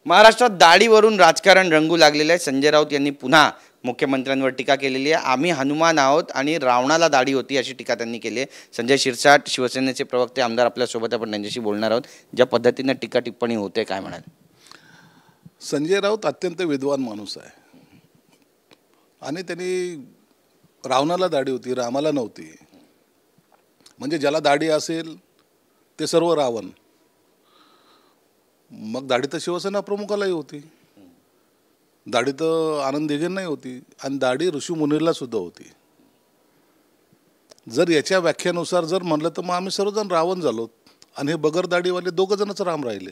महाराष्ट्रात दाढीवरून राजकारण रंगू लागलेलं आहे। संजय राऊत यांनी पुन्हा मुख्यमंत्र्यांवर टीका केलेली आहे। आम्ही हनुमान आहोत आणि रावणाला दाढी होती अशी टीका त्यांनी केली आहे। संजय शिरसाट शिवसेनेचे प्रवक्ते आमदार आपल्या सोबत, आपण त्यांच्याशी बोलणार आहोत। ज्या पद्धतीने टीका टिप्पणी होते काय म्हणाल? संजय राऊत अत्यंत विद्वान माणूस आहे आणि त्यांनी रावणाला दाढी होती, रामाला नव्हती। म्हणजे ज्याला दाढी असेल ते सर्व रावण। मग दाढी तर शिवसेना प्रमुखालाही होती, दाढी तर आनंद दिघेंनाही होती आणि दाढी ऋषीमुनीला सुद्धा होती। जर याच्या व्याख्यानुसार जर म्हणलं तर मग आम्ही सर्वजण रावण झालो आणि हे बगर दाढीवाले दोघं जणच राम राहिले,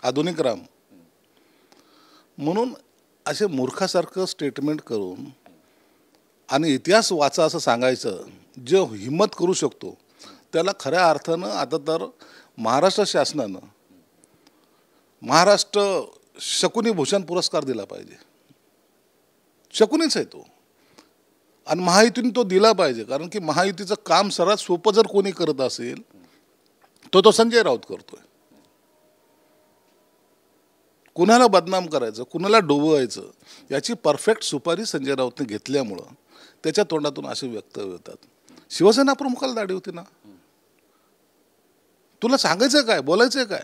आधुनिक राम। म्हणून असे मूर्खासारखं स्टेटमेंट करून आणि इतिहास वाचा असं सांगायचं जे हिम्मत करू शकतो त्याला खऱ्या अर्थानं आता तर महाराष्ट्र शासनानं महाराष्ट्र शकुनी भूषण पुरस्कार दिला पाहिजे। शकुनीच आहे तो आणि महायुतीने तो दिला पाहिजे, कारण की महायुतीचं काम सर्वात सोपं जर कोणी करत असेल तो संजय राऊत करतोय। कुणाला बदनाम करायचं, कुणाला डोबवायचं याची परफेक्ट सुपारी संजय राऊतने घेतल्यामुळं त्याच्या तोंडातून असे वक्तव्य होतात। शिवसेना प्रमुखाला दाढी होती ना, तुला सांगायचं काय, बोलायचं काय?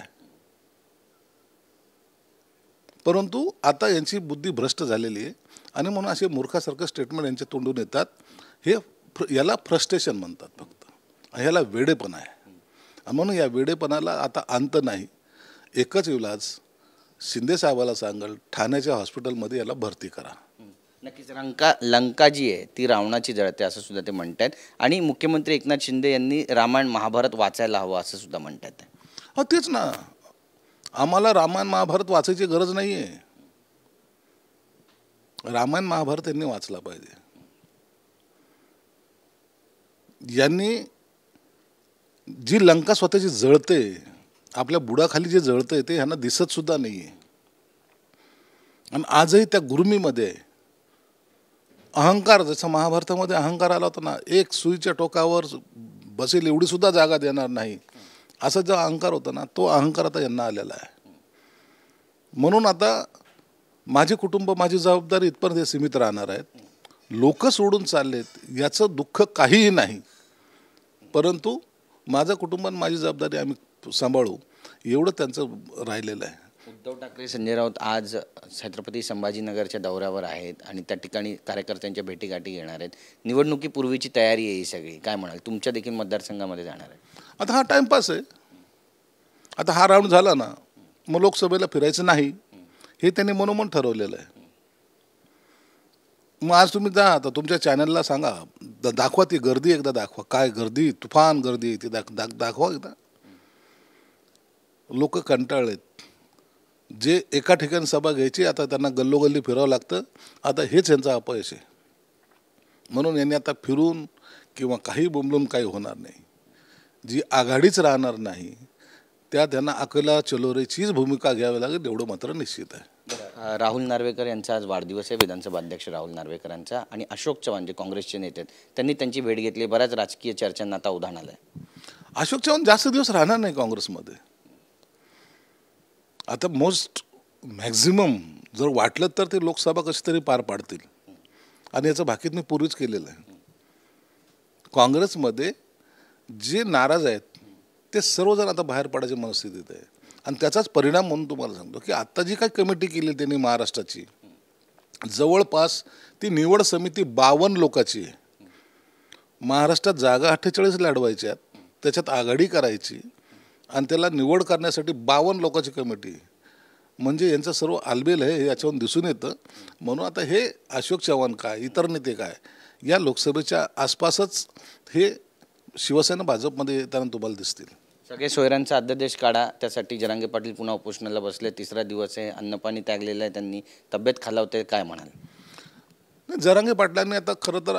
परंतु आता यांची बुद्धी भ्रष्ट झालेली आहे आणि म्हणून असे मूर्खासारखं स्टेटमेंट यांच्या तोंडून येतात। याला फ्रस्ट्रेशन म्हणतात फक्त, ह्याला वेडेपणा आहे आणि म्हणून या वेडेपणाला आता अंत नाही। एकच इलाज शिंदे साहेबाला सांगाल, ठाण्याच्या हॉस्पिटलमध्ये याला भरती करा। नक्कीच लंका जी आहे ती रावणाची जळते असं सुद्धा ते म्हणतात आणि मुख्यमंत्री एकनाथ शिंदे यांनी रामायण महाभारत वाचायला हवं असं सुद्धा म्हणतात। हो तेच ना, आम्हाला रामायण महाभारत वाचायची गरज नाही आहे। रामायण महाभारत यांनी वाचला पाहिजे। यांनी जी लंका स्वतःची जळते, आपल्या बुडाखाली जे जळते ते ह्यांना दिसत सुद्धा नाही आहे। आणि आजही त्या गुरुमीमध्ये अहंकार, जसं महाभारतामध्ये अहंकार आला होता ना, एक सुईच्या टोकावर बसेल एवढी सुद्धा जागा देणार नाही असा जो अहंकार होता ना, तो अहंकार आता यांना आलेला आहे। म्हणून आता माझे कुटुंब माझी जबाबदारी इथपर्यंत सीमित राहणार आहेत। लोक सोडून चाललेत याचं दुःख काहीही नाही, परंतु माझं कुटुंब माझी जबाबदारी आम्ही सांभाळू एवढं त्यांचं राहिलेलं आहे। उद्धव ठाकरे संजय राऊत आज छत्रपती संभाजीनगरच्या दौऱ्यावर आहेत आणि त्या ठिकाणी कार्यकर्त्यांच्या भेटीगाठी घेणार आहेत। निवडणुकीपूर्वीची तयारी आहे ही सगळी, काय म्हणाल? तुमच्या देखील मतदारसंघामध्ये जाणार आहे। आता हा टाइमपास आहे। आता हा राऊंड झाला ना मग लोकसभेला फिरायचं नाही हे त्यांनी मनोमन ठरवलेलं आहे। मग आज तुम्ही जा, आता तुमच्या चॅनलला सांगा, दाखवा ती गर्दी, एकदा दाखवा काय गर्दी, तुफान गर्दी ती दाखवा एकदा। लोक कंटाळलेत, जे एका ठिकाणी सभा घ्यायची आता त्यांना गल्लोगल्ली फिरावं लागतं। आता हेच यांचं अपयश आहे। म्हणून यांनी आता फिरून किंवा काही बोंबलून काही होणार नाही। जी आघाडीच राहणार नाही त्यात त्यांना अकेला चलोरेचीच भूमिका घ्यावी लागेल एवढं मात्र निश्चित आहे। राहुल नार्वेकर यांचा आज वाढदिवस आहे, विधानसभा अध्यक्ष राहुल नार्वेकर यांचा, आणि अशोक चव्हाण जे काँग्रेसचे नेते आहेत त्यांनी त्यांची भेट घेतली। बऱ्याच राजकीय चर्चांना आता उधाण आलं आहे। अशोक चव्हाण जास्त दिवस राहणार नाही काँग्रेसमध्ये। आता मोस्ट मॅक्झिमम जर वाटलं तर ते लोकसभा कशी तरी पार पाडतील आणि याचं भाकीत मी पूर्वीच केलेलं आहे। काँग्रेसमध्ये जे नाराज आहेत ते सर्वजण आता बाहेर पडायच्या मनस्थितीत आहे आणि त्याचाच परिणाम म्हणून तुम्हाला सांगतो की आत्ता जी काही कमिटी केली त्यांनी महाराष्ट्राची, जवळपास ती निवड समिती 52 लोकांची आहे। महाराष्ट्रात जागा 48 लढवायच्या, त्याच्यात आघाडी करायची आणि त्याला निवड करण्यासाठी 52 लोकांची कमिटी, म्हणजे यांचं सर्व आलबेल आहे हे याच्यावरून दिसून येतं। म्हणून आता हे अशोक चव्हाण काय, इतर नेते काय, या लोकसभेच्या आसपासच हे शिवसेना भाजपमध्ये येताना तुम्हाला दिसतील। सगळे सोयऱ्यांचा अध्यादेश काढा, त्यासाठी जरांगे पाटील पुन्हा उपोषणाला बसले। तिसरा दिवस आहे, अन्नपाणी त्यागलेलं आहे त्यांनी, तब्येत खालावते, काय म्हणाल? जरांगे पाटलांनी आता खरं तर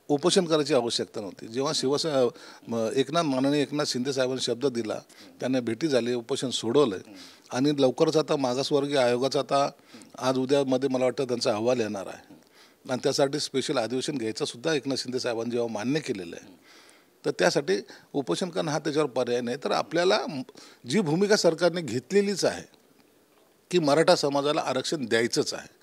उपोषण करायची आवश्यकता नव्हती। जेव्हा माननीय एकनाथ शिंदे साहेबांनी शब्द दिला, त्यांना भेटी झाली, उपोषण सोडवलं आणि लवकरच आता मागासवर्गीय आयोगाचा आता आज उद्यामध्ये मला वाटतं त्यांचा अहवाल येणार आहे आणि त्यासाठी स्पेशल अधिवेशन घ्यायचं सुद्धा एकनाथ शिंदे साहेबांनी जेव्हा मान्य केलेलं आहे तर त्यासाठी उपोषण करणं हा त्याच्यावर पर्याय नाही। तर आपल्याला जी भूमिका सरकारने घेतलेलीच आहे की मराठा समाजाला आरक्षण द्यायचंच आहे,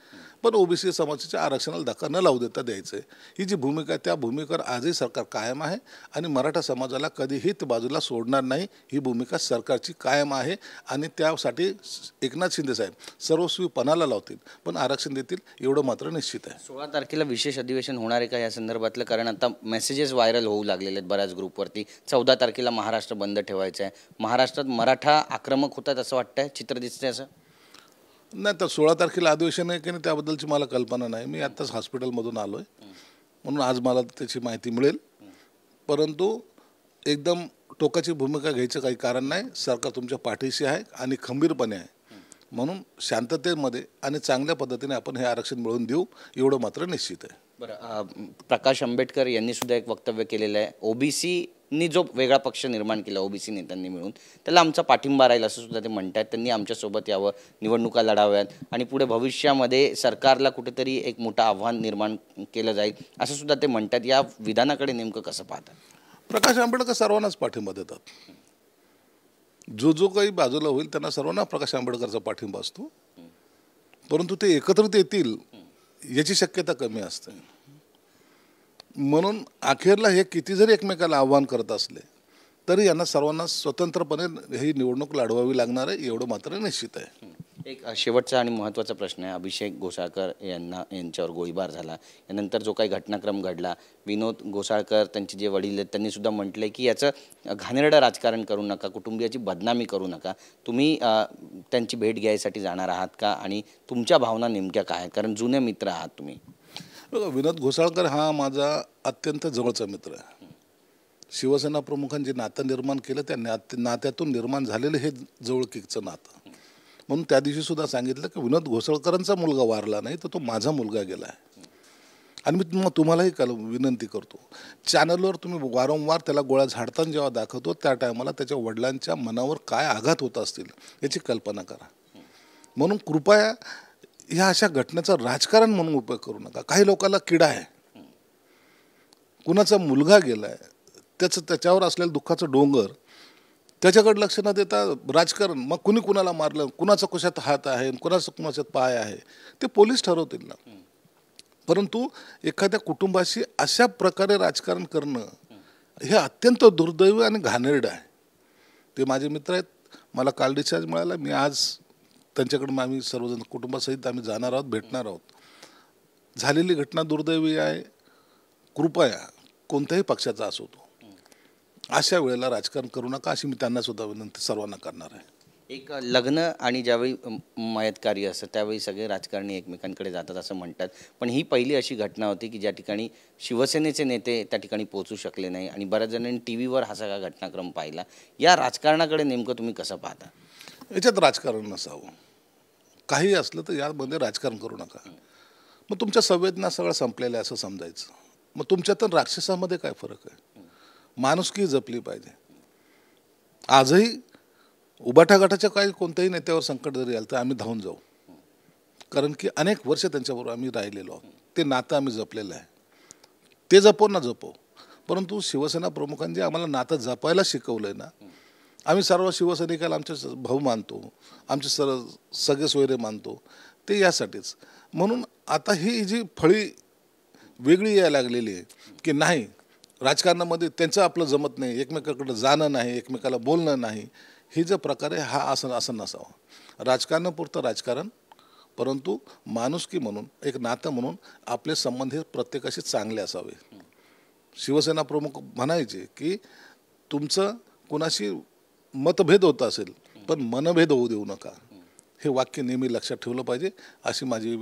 पण ओबीसी समाजाच्या आरक्षणाला धक्का न लावू देता द्यायचं आहे. ही जी भूमिका आहे त्या भूमिकेवर आजही सरकार कायम आहे आणि मराठा समाजाला कधीही ते बाजूला सोडणार नाही, ही भूमिका सरकारची कायम आहे. आणि त्यासाठी एकनाथ शिंदे साहेब सर्वस्वी पणाला लावतील, पण आरक्षण देतील एवढं मात्र निश्चित आहे. 16 तारखेला विशेष अधिवेशन होणार आहे का या संदर्भातलं? कारण आता मेसेजेस व्हायरल होऊ लागलेले आहेत बऱ्याच ग्रुपवरती. 14 तारखेला महाराष्ट्र बंद ठेवायचं आहे. महाराष्ट्रात मराठा आक्रमक होतात असं वाटतंय, चित्र दिसतंय असं? नाही, तर 16 तारखेला अधिवेशन आहे की नाही त्याबद्दलची मला कल्पना नाही. मी आत्ताच हॉस्पिटलमधून आलो आहे, म्हणून आज मला त्याची माहिती मिळेल. परंतु एकदम टोकाची भूमिका घ्यायचं काही कारण नाही. सरकार तुमच्या पाठीशी आहे आणि खंबीरपणे आहे, म्हणून शांततेमध्ये आणि चांगल्या पद्धतीने आपण हे आरक्षण मिळवून देऊ एवढं मात्र निश्चित आहे. बरं, प्रकाश आंबेडकर यांनी सुद्धा एक वक्तव्य केलेलं आहे. ओबीसीनी जो वेगळा पक्ष निर्माण केला ओबीसी नेत्यांनी मिळून, त्याला आमचा पाठिंबा राहील असं सुद्धा ते म्हणतात. त्यांनी आमच्यासोबत यावं, निवडणुका लढाव्यात आणि पुढे भविष्यामध्ये सरकारला कुठेतरी एक मोठं आव्हान निर्माण केलं जाईल असं सुद्धा ते म्हणतात. या विधानाकडे नेमकं कसं पाहतात? प्रकाश आंबेडकर सर्वांनाच पाठिंबा देतात. जो काही बाजूला होईल त्यांना सर्वांना प्रकाश आंबेडकरचा पाठिंबा असतो, परंतु ते एकत्रित येतील याची शक्यता कमी असते. म्हणून अखेरला हे किती जरी एकमेकाला आव्हान करत असले तरी यांना सर्वांना स्वतंत्रपणे ही निवडणूक लढवावी लागणार आहे एवढं मात्र निश्चित आहे. एक शेवटचा आणि महत्त्वाचा प्रश्न आहे. अभिषेक घोसाळकर यांच्यावर गोळीबार झाला, यानंतर जो काही घटनाक्रम घडला, विनोद घोसाळकर त्यांचे जे वडील आहेत त्यांनी सुद्धा म्हटलं की याचं घाणेरडं राजकारण करू नका, कुटुंबियाची बदनामी करू नका. तुम्ही त्यांची भेट घ्यायसाठी जाणार आहात का आणि तुमच्या भावना नेमक्या काय आहेत? कारण जुने मित्र आहात तुम्ही. विनोद घोसाळकर हा माझा अत्यंत जवळचा मित्र आहे. शिवसेना प्रमुखांनी जे नातं निर्माण केलं त्या नात्यातून निर्माण झालेलं हे जवळकीचं नातं. म्हणून त्या दिवशी सुद्धा सांगितलं की विनोद घोसाळकरांचा मुलगा वारला नाही तर तो माझा मुलगा गेला आहे. आणि मी तुम्हालाही विनंती करतो, चॅनलवर तुम्ही वारंवार त्याला गोळ्या झाडताना जेव्हा दाखवतो त्या टायमाला त्याच्या वडिलांच्या मनावर काय आघात होत असतील याची कल्पना करा. म्हणून कृपया ह्या अशा घटनेचं राजकारण म्हणून उपयोग करू नका. काही लोकांना किडा आहे, कुणाचा मुलगा गेला आहे त्याच्यावर असलेलं दुःखाचं डोंगर, त्याच्याकडे लक्ष न देता राजकारण. मग कुणी कुणाला मारलं, कुणाचा कशात हात आहे, कुणाच्यात पाय आहे ते पोलीस ठरवतील ना. परंतु एखाद्या कुटुंबाशी अशा प्रकारे राजकारण करणं हे अत्यंत दुर्दैवी आणि घाणेरडं आहे. ते माझे मित्र आहेत, मला काल डिस्चार्ज मिळाला. मी आज त्यांच्याकडून आम्ही सर्वजण कुटुंबासहित आम्ही जाणार आहोत, भेटणार आहोत. झालेली घटना दुर्दैवी आहे. कृपया कोणत्याही पक्षाचा असो तो अशा वेळेला राजकारण करू नका अशी मी त्यांना सुद्धा विनंती सर्वांना करणार आहे. एक लग्न आणि ज्यावेळी मयत कार्य असतं त्यावेळी सगळे राजकारणी एकमेकांकडे जातात असं म्हणतात, पण ही पहिली अशी घटना होती की ज्या ठिकाणी शिवसेनेचे नेते त्या ठिकाणी पोहोचू शकले नाही आणि बऱ्याच जणांनी टी व्हीवर हा सगळा घटनाक्रम पाहिला. या राजकारणाकडे नेमकं तुम्ही कसं पाहता? याच्यात राजकारण नसावं, काही असलं तर यामध्ये राजकारण करू नका. मग तुमच्या संवेदना सगळं संपलेलं आहे असं समजायचं. मग तुमच्यात राक्षसामध्ये काय फरक आहे? माणुसकी जपली पाहिजे. आजही उबाटा गटाच्या काही कोणत्याही नेत्यावर संकट जरी आलं तर आम्ही धावून जाऊ, कारण की अनेक वर्ष त्यांच्याबरोबर आम्ही राहिलेलो आहोत. ते नातं आम्ही जपलेलं आहे, ते जपो ना जपो. परंतु शिवसेना प्रमुखांनी जे आम्हाला नातं जपायला शिकवलं आहे ना, आम्ही सर्व शिवसैनिकाला आमचे भाऊ मानतो, आमचे सगळे सोयरे मानतो, ते यासाठीच. म्हणून आता ही जी फळी वेगळी यायला लागलेली आहे की नाही राजकारणामध्ये त्यांचं आपलं जमत नाही, एकमेकाकडे जाणं नाही, एकमेकाला बोलणं नाही, हे जो प्रकार आहे हा असं नसावं. राजकारणापुरतं राजकारण, परंतु माणुसकी म्हणून एक नातं म्हणून आपले संबंध हे प्रत्येकाशी चांगले असावे. शिवसेना प्रमुख म्हणायचे की तुमचं कुणाशी मतभेद होत असेल पण मनभेद होऊ देऊ नका. हे वाक्य नेहमी लक्षात ठेवलं पाहिजे अशी माझी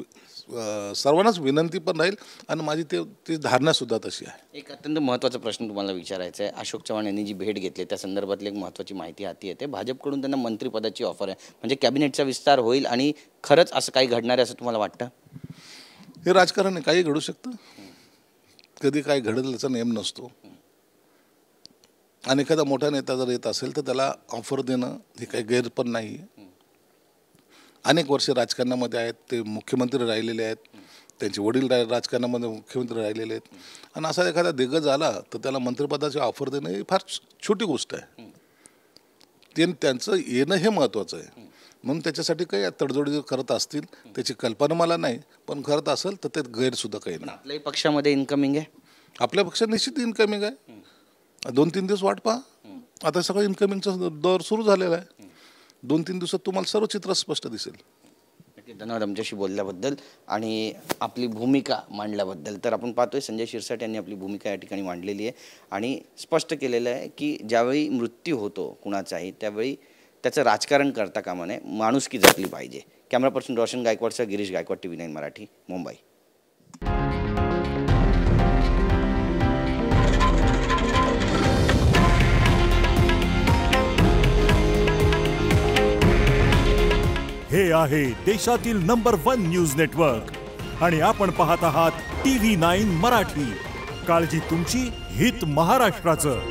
सर्वांनाच विनंती पण राहील आणि माझी ती धारणासुद्धा तशी आहे. एक अत्यंत महत्त्वाचा प्रश्न तुम्हाला विचारायचा आहे. अशोक चव्हाण यांनी जी भेट घेतली त्या संदर्भातली एक महत्त्वाची माहिती हाती येते. भाजपकडून त्यांना मंत्रिपदाची ऑफर आहे, म्हणजे कॅबिनेटचा विस्तार होईल आणि खरंच असं काही घडणार आहे असं तुम्हाला वाटतं? हे राजकारण आहे, काही घडू शकतं, कधी काही घडेल याचा नेम नसतो. आणि एखादा मोठा नेता जर येत असेल तर त्याला ऑफर देणं हे काही गैर पण नाही. अनेक वर्ष राजकारणामध्ये आहेत, ते मुख्यमंत्री राहिलेले आहेत, त्यांचे वडील राजकारणामध्ये मुख्यमंत्री राहिलेले आहेत. आणि असा एखादा दिग्गज आला तर त्याला मंत्रिपदाची ऑफर देणं ही फार छोटी गोष्ट आहे. त्यांचं येणं हे महत्त्वाचं आहे. म्हणून त्याच्यासाठी काही तडजोडी करत असतील त्याची कल्पना मला नाही, पण करत असेल तर ते गैरसुद्धा काही नाही. आपल्याही पक्षामध्ये इन्कमिंग आहे. आपल्या पक्षात निश्चित इन्कमिंग आहे. 2-3 दिवस वाट पहा. आता सगळं इन्कमिंगचा दौर सुरू झालेला आहे. 2-3 दिवसात तुम्हाला सर्व चित्र स्पष्ट दिसेल. धन्यवाद आमच्याशी बोलल्याबद्दल आणि आपली भूमिका मांडल्याबद्दल. तर आपण पाहतोय संजय शिरसाट यांनी आपली भूमिका या ठिकाणी मांडलेली आहे आणि स्पष्ट केलेलं आहे की ज्यावेळी मृत्यू होतो कुणाचाही त्यावेळी त्याचं राजकारण करता कामा नये, माणुसकी जपली पाहिजे. कॅमेरा पर्सन रोशन गायकवाडसह गिरीश गायकवाड, TV9 मराठी, मुंबई. हे आहे देशातील नंबर 1 न्यूज नेटवर्क आणि आपण पाहत आहात TV9 मराठी. काळजी तुमची, हित महाराष्ट्राचं.